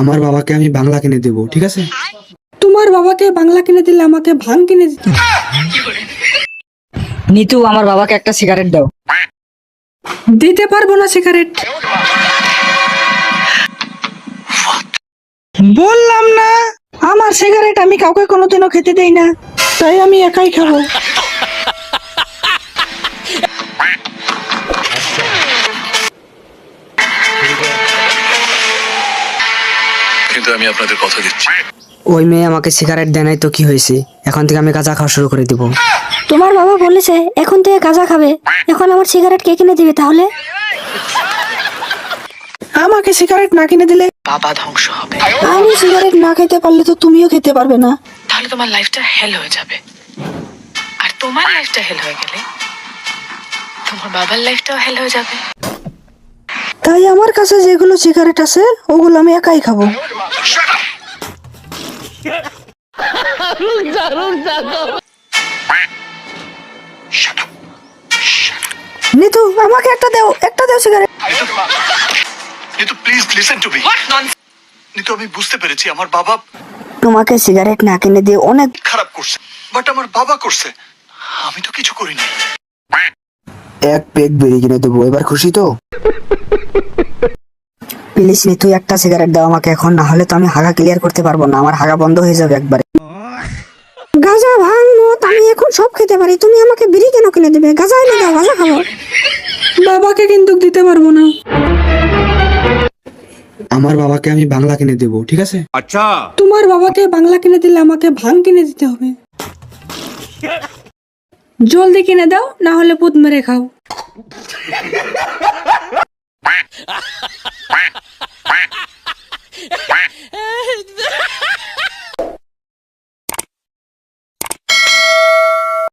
আমার বাবাকে আমি বাংলা কিনে দেবো, ঠিক আছে? তোমার বাবাকে বাংলা কিনে দিলে আমাকে ভাং কিনে দিতে হবে। নিতু, আমার বাবাকে একটা সিগারেট দাও। দিতে পারবো না সিগারেট। বললাম না আমার সিগারেট আমি কাউকে কোনোদিনও খেতে দেই না, তাই আমি একাই খাবো। কিন্তু আমি আপনাদের কথা দিচ্ছি, ওই মেয়ে আমাকে সিগারেট দেয় নাই তো কি হয়েছে? এখন থেকে আমি গাঁজা খাওয়া শুরু করে দিব। তোমার বাবা বলেছে এখন থেকে গাঁজা খাবে, এখন আমার সিগারেট কে কিনে দিবে তাহলে? আমাকে সিগারেট না কিনে দিলে বাবা ধ্বংস হবে, আমি সিগারেট না খেতে পারলে তো তুমিও খেতে পারবে না। তাহলে তোমার লাইফটা হেল হয়ে যাবে। আর তোমার লাইফটা হেল হয়ে গেলে তোমার বাবার লাইফটাও হেল হয়ে যাবে। তাই আমার কাছে যেগুলো সিগারেট আছে ওগুলো আমি একাই খাবো। নিতু আমাকে একটা দাও সিগারেট। কিন্তু প্লিজ লিসেন টু মি। কিন্তু আমি বুঝতে পেরেছি আমার বাবা তোমাকে সিগারেট না কিনে দিয়ে অনেক খারাপ করছে, বাট আমার বাবা করছে, আমি তো কিছু করিনি। এক পেক বেরিয়ে কিনে দেবো, এবার খুশি তো? প্লিজ নিতু, একটা সিগারেট দাও আমাকে এখন, না হলে তো আমি হাগা ক্লিয়ার করতে পারবো না, আমার হাগা বন্ধ হয়ে যাবে একবারে। গাঁজা ভাঙ মদ আমি এখন সব খেতে পারি, তুমি আমাকে বিড়ি কেন কিনে দেবে? গাঁজা এনে দাও, গাঁজা খাবো। বাবাকে কিন্তু দিতে পারবো না। আমার বাবাকে আমি বাংলা কিনে দেবো, ঠিক আছে? তোমার বাবাকে বাংলা কিনে দিলে আমাকে ভাং কিনে দিতে হবে। জলদি কিনে দাও, না হলে পুত মেরে খাও।